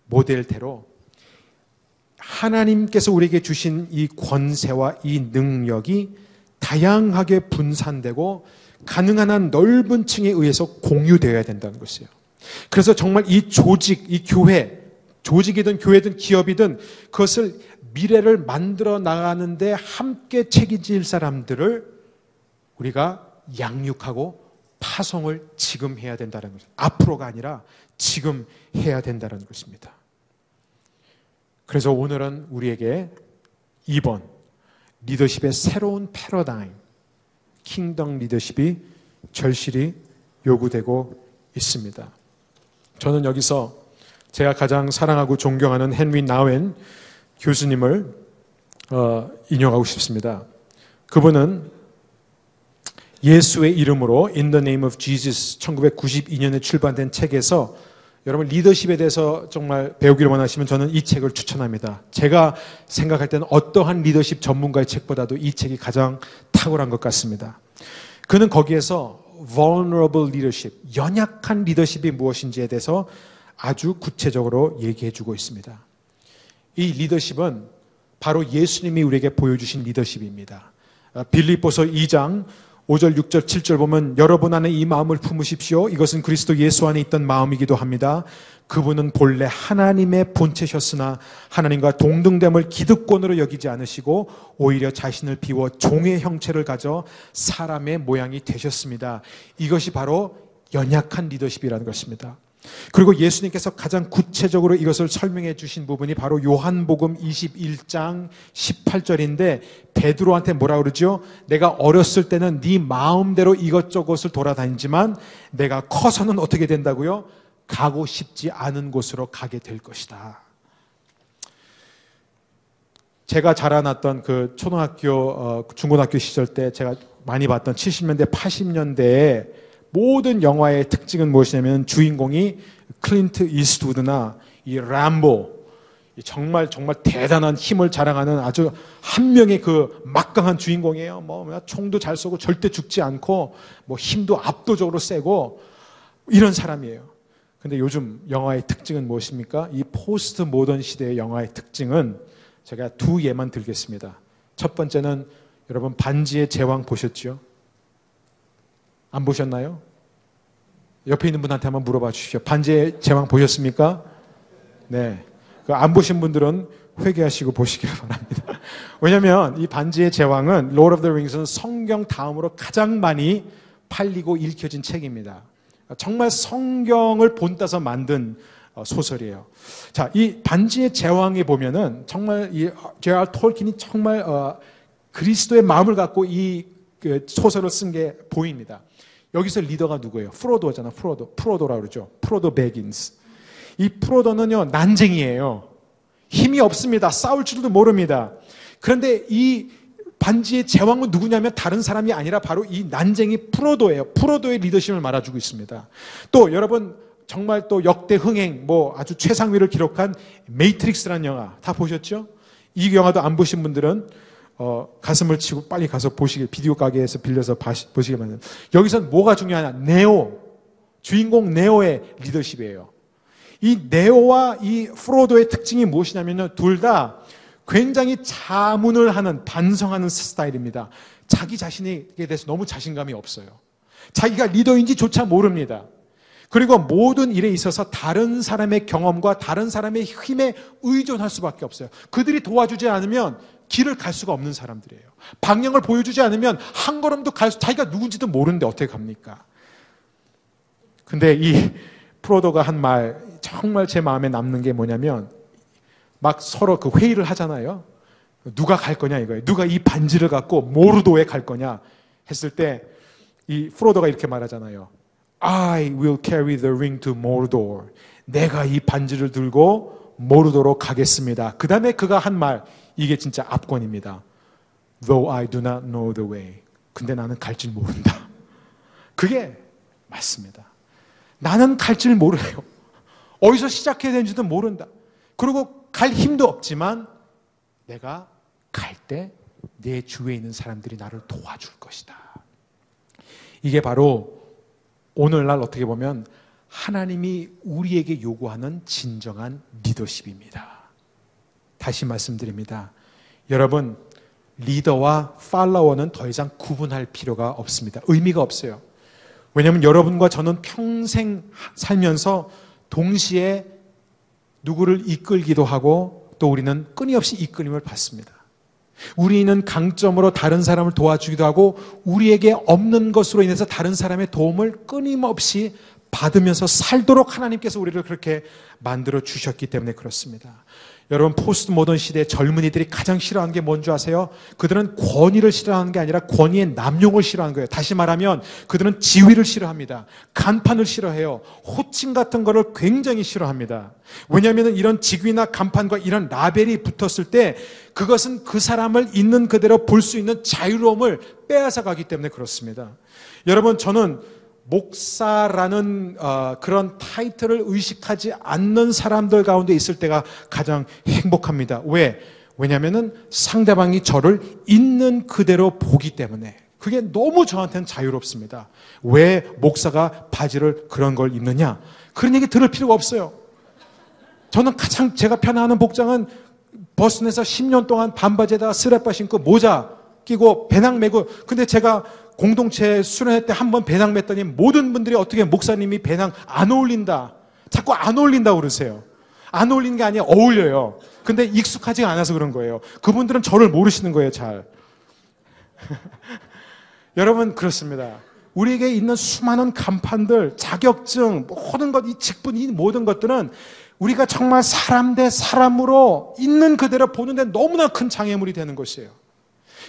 모델대로 하나님께서 우리에게 주신 이 권세와 이 능력이 다양하게 분산되고 가능한 한 넓은 층에 의해서 공유되어야 된다는 것이에요. 그래서 정말 이 조직, 이 교회, 조직이든 교회든 기업이든 그것을 미래를 만들어 나가는데 함께 책임질 사람들을 우리가 양육하고 파송을 지금 해야 된다는 것입니다. 앞으로가 아니라 지금 해야 된다는 것입니다. 그래서 오늘은 우리에게 2번 리더십의 새로운 패러다임, 킹덤 리더십이 절실히 요구되고 있습니다. 저는 여기서 제가 가장 사랑하고 존경하는 헨리 나웬 교수님을 인용하고 싶습니다. 그분은 예수의 이름으로 In the Name of Jesus 1992년에 출판된 책에서 여러분 리더십에 대해서 정말 배우기를 원하시면 저는 이 책을 추천합니다. 제가 생각할 때는 어떠한 리더십 전문가의 책보다도 이 책이 가장 탁월한 것 같습니다. 그는 거기에서 vulnerable leadership, 연약한 리더십이 무엇인지에 대해서 아주 구체적으로 얘기해 주고 있습니다. 이 리더십은 바로 예수님이 우리에게 보여주신 리더십입니다. 빌립보서 2장 5절, 6절, 7절 보면 여러분 안에 이 마음을 품으십시오. 이것은 그리스도 예수 안에 있던 마음이기도 합니다. 그분은 본래 하나님의 본체셨으나 하나님과 동등됨을 기득권으로 여기지 않으시고 오히려 자신을 비워 종의 형체를 가져 사람의 모양이 되셨습니다. 이것이 바로 연약한 리더십이라는 것입니다. 그리고 예수님께서 가장 구체적으로 이것을 설명해 주신 부분이 바로 요한복음 21장 18절인데 베드로한테 뭐라 그러죠? 내가 어렸을 때는 네 마음대로 이것저것을 돌아다니지만 내가 커서는 어떻게 된다고요? 가고 싶지 않은 곳으로 가게 될 것이다. 제가 자라났던 그 초등학교, 중고등학교 시절 때 제가 많이 봤던 70년대, 80년대에 모든 영화의 특징은 무엇이냐면 주인공이 클린트 이스트우드나 이 램보, 정말 대단한 힘을 자랑하는 아주 한 명의 그 막강한 주인공이에요. 뭐 총도 잘 쏘고 절대 죽지 않고 뭐 힘도 압도적으로 세고 이런 사람이에요. 근데 요즘 영화의 특징은 무엇입니까? 이 포스트 모던 시대의 영화의 특징은 제가 두 예만 들겠습니다. 첫 번째는 여러분 반지의 제왕 보셨죠? 안 보셨나요? 옆에 있는 분한테 한번 물어봐 주십시오. 반지의 제왕 보셨습니까? 네. 안 보신 분들은 회개하시고 보시길 바랍니다. 왜냐하면 이 반지의 제왕은 Lord of the Rings은 성경 다음으로 가장 많이 팔리고 읽혀진 책입니다. 정말 성경을 본따서 만든 소설이에요. 자, 이 반지의 제왕에 보면은 정말 이 J.R. 톨킨이 정말 그리스도의 마음을 갖고 이 소설을 쓴 게 보입니다. 여기서 리더가 누구예요? 프로도잖아. 프로도라고 그러죠. 프로도 베긴스. 이 프로도는요, 난쟁이에요. 힘이 없습니다. 싸울 줄도 모릅니다. 그런데 이 반지의 제왕은 누구냐면 다른 사람이 아니라 바로 이 난쟁이 프로도예요. 프로도의 리더십을 말아주고 있습니다. 또 여러분 정말 또 역대 흥행 뭐 아주 최상위를 기록한 매트릭스라는 영화 다 보셨죠? 이 영화도 안 보신 분들은 가슴을 치고 빨리 가서 보시길, 비디오 가게에서 빌려서 보시길 바랍니다. 여기서는 뭐가 중요하냐? 네오, 주인공 네오의 리더십이에요. 이 네오와 이 프로도의 특징이 무엇이냐면요, 둘 다 굉장히 자문을 하는, 반성하는 스타일입니다. 자기 자신에 대해서 너무 자신감이 없어요. 자기가 리더인지조차 모릅니다. 그리고 모든 일에 있어서 다른 사람의 경험과 다른 사람의 힘에 의존할 수밖에 없어요. 그들이 도와주지 않으면 길을 갈 수가 없는 사람들이에요. 방향을 보여주지 않으면 한 걸음도 자기가 누군지도 모르는데 어떻게 갑니까? 근데 이 프로도가 한 말 정말 제 마음에 남는 게 뭐냐면 막 서로 그 회의를 하잖아요. 누가 갈 거냐 이거예요. 누가 이 반지를 갖고 모르도에 갈 거냐 했을 때 이 프로도가 이렇게 말하잖아요. I will carry the ring to Mordor. 내가 이 반지를 들고 모르도로 가겠습니다. 그 다음에 그가 한 말, 이게 진짜 압권입니다. Though I do not know the way. 근데 나는 갈 줄 모른다. 그게 맞습니다. 나는 갈 줄 모르요. 어디서 시작해야 되는지도 모른다. 그리고 갈 힘도 없지만 내가 갈 때 내 주위에 있는 사람들이 나를 도와줄 것이다. 이게 바로 오늘날 어떻게 보면 하나님이 우리에게 요구하는 진정한 리더십입니다. 다시 말씀드립니다. 여러분, 리더와 팔로워는 더 이상 구분할 필요가 없습니다. 의미가 없어요. 왜냐하면 여러분과 저는 평생 살면서 동시에 누구를 이끌기도 하고 또 우리는 끊임없이 이끌림을 받습니다. 우리는 강점으로 다른 사람을 도와주기도 하고 우리에게 없는 것으로 인해서 다른 사람의 도움을 끊임없이 받으면서 살도록 하나님께서 우리를 그렇게 만들어 주셨기 때문에 그렇습니다. 여러분, 포스트 모던 시대의 젊은이들이 가장 싫어하는 게 뭔지 아세요? 그들은 권위를 싫어하는 게 아니라 권위의 남용을 싫어하는 거예요. 다시 말하면 그들은 지위를 싫어합니다. 간판을 싫어해요. 호칭 같은 거를 굉장히 싫어합니다. 왜냐하면 이런 직위나 간판과 이런 라벨이 붙었을 때 그것은 그 사람을 있는 그대로 볼 수 있는 자유로움을 빼앗아 가기 때문에 그렇습니다. 여러분, 저는 목사라는 그런 타이틀을 의식하지 않는 사람들 가운데 있을 때가 가장 행복합니다. 왜? 왜냐하면 상대방이 저를 있는 그대로 보기 때문에. 그게 너무 저한테는 자유롭습니다. 왜 목사가 바지를 그런 걸 입느냐? 그런 얘기 들을 필요가 없어요. 저는 가장 제가 편안한 복장은 버스에서 10년 동안 반바지에다가 스레빠 신고 모자 끼고 배낭 메고, 근데 제가 공동체 수련회 때 한 번 배낭 맸더니 모든 분들이 어떻게 목사님이 배낭 안 어울린다, 자꾸 안 어울린다고 그러세요. 안 어울리는 게 아니라 어울려요. 근데 익숙하지가 않아서 그런 거예요. 그분들은 저를 모르시는 거예요, 잘. 여러분, 그렇습니다. 우리에게 있는 수많은 간판들, 자격증, 모든 것, 이 직분, 이 모든 것들은 우리가 정말 사람 대 사람으로 있는 그대로 보는데 너무나 큰 장애물이 되는 것이에요.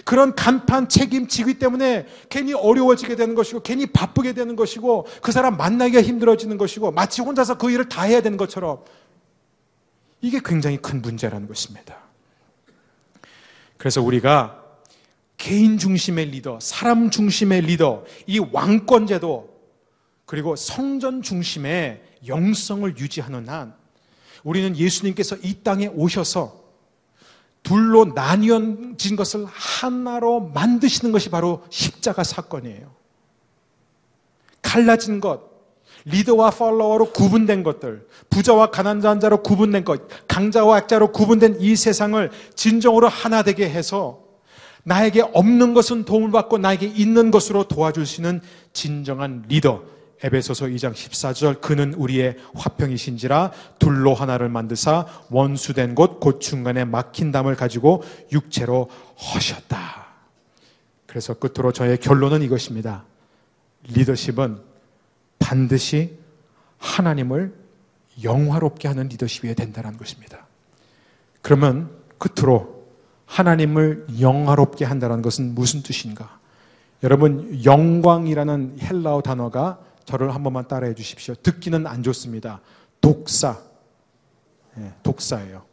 그런 간판, 책임, 직위 때문에 괜히 어려워지게 되는 것이고 괜히 바쁘게 되는 것이고 그 사람 만나기가 힘들어지는 것이고 마치 혼자서 그 일을 다 해야 되는 것처럼, 이게 굉장히 큰 문제라는 것입니다. 그래서 우리가 개인 중심의 리더, 사람 중심의 리더, 이 왕권제도 그리고 성전 중심의 영성을 유지하는 한 우리는 예수님께서 이 땅에 오셔서 둘로 나뉘어진 것을 하나로 만드시는 것이 바로 십자가 사건이에요. 갈라진 것, 리더와 팔로워로 구분된 것들, 부자와 가난한 자로 구분된 것, 강자와 약자로 구분된 이 세상을 진정으로 하나 되게 해서 나에게 없는 것은 도움을 받고 나에게 있는 것으로 도와주시는 진정한 리더. 에베소서 2장 14절, 그는 우리의 화평이신지라 둘로 하나를 만드사 원수된 곳 곧 중간에 막힌 담을 가지고 육체로 허셨다. 그래서 끝으로 저의 결론은 이것입니다. 리더십은 반드시 하나님을 영화롭게 하는 리더십이어야 된다는 것입니다. 그러면 끝으로 하나님을 영화롭게 한다는 것은 무슨 뜻인가? 여러분, 영광이라는 헬라어 단어가, 저를 한 번만 따라해 주십시오. 듣기는 안 좋습니다. 독사. 독사예요.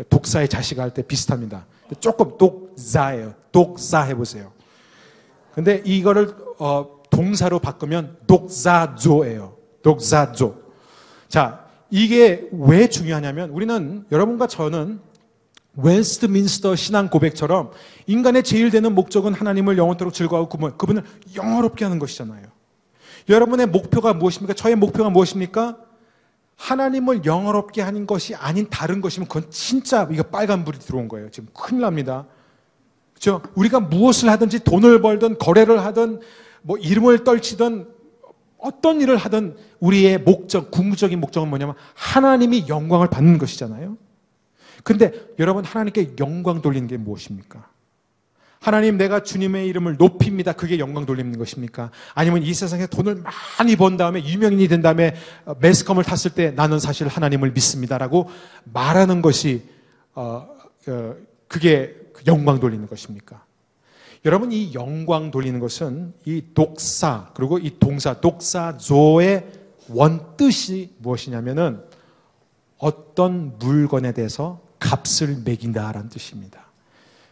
독사의 자식 할 때 비슷합니다. 조금 독자예요. 독사 해보세요. 근데 이거를 동사로 바꾸면 독자조예요. 독자조. 자, 이게 왜 중요하냐면 우리는, 여러분과 저는 웨스트민스터 신앙 고백처럼 인간의 제일 되는 목적은 하나님을 영원토록 즐거워하고 그분을 영화롭게 하는 것이잖아요. 여러분의 목표가 무엇입니까? 저의 목표가 무엇입니까? 하나님을 영화롭게 하는 것이 아닌 다른 것이면 그건 진짜 이거 빨간불이 들어온 거예요. 지금 큰일 납니다. 그렇죠? 우리가 무엇을 하든지, 돈을 벌든 거래를 하든 뭐 이름을 떨치든 어떤 일을 하든 우리의 목적, 궁극적인 목적은 뭐냐면 하나님이 영광을 받는 것이잖아요. 근데 여러분, 하나님께 영광 돌리는 게 무엇입니까? 하나님, 내가 주님의 이름을 높입니다. 그게 영광 돌리는 것입니까? 아니면 이 세상에 돈을 많이 번 다음에 유명인이 된 다음에 매스컴을 탔을 때 나는 사실 하나님을 믿습니다라고 말하는 것이 그게 영광 돌리는 것입니까? 여러분, 이 영광 돌리는 것은 이 독사, 그리고 이 동사 독사조의 원뜻이 무엇이냐면은 어떤 물건에 대해서 값을 매긴다라는 뜻입니다.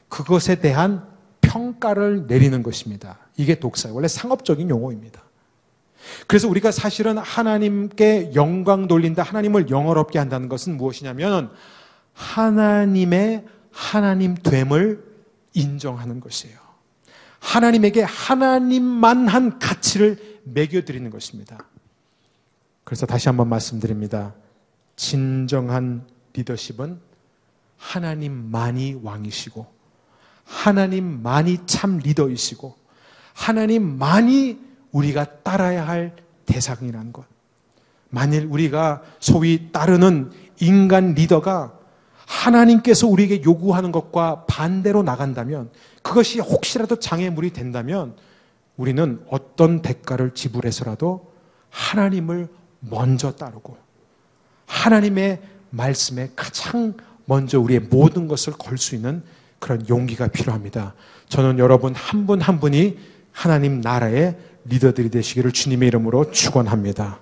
그것에 대한 평가를 내리는 것입니다. 이게 독사예요. 원래 상업적인 용어입니다. 그래서 우리가 사실은 하나님께 영광 돌린다, 하나님을 영화롭게 한다는 것은 무엇이냐면 하나님의 하나님됨을 인정하는 것이에요. 하나님에게 하나님만 한 가치를 매겨드리는 것입니다. 그래서 다시 한번 말씀드립니다. 진정한 리더십은 하나님만이 왕이시고 하나님만이 참 리더이시고 하나님만이 우리가 따라야 할 대상이라는 것. 만일 우리가 소위 따르는 인간 리더가 하나님께서 우리에게 요구하는 것과 반대로 나간다면, 그것이 혹시라도 장애물이 된다면 우리는 어떤 대가를 지불해서라도 하나님을 먼저 따르고 하나님의 말씀에 가장 먼저 우리의 모든 것을 걸 수 있는 그런 용기가 필요합니다. 저는 여러분 한 분 한 분이 하나님 나라의 리더들이 되시기를 주님의 이름으로 축원합니다.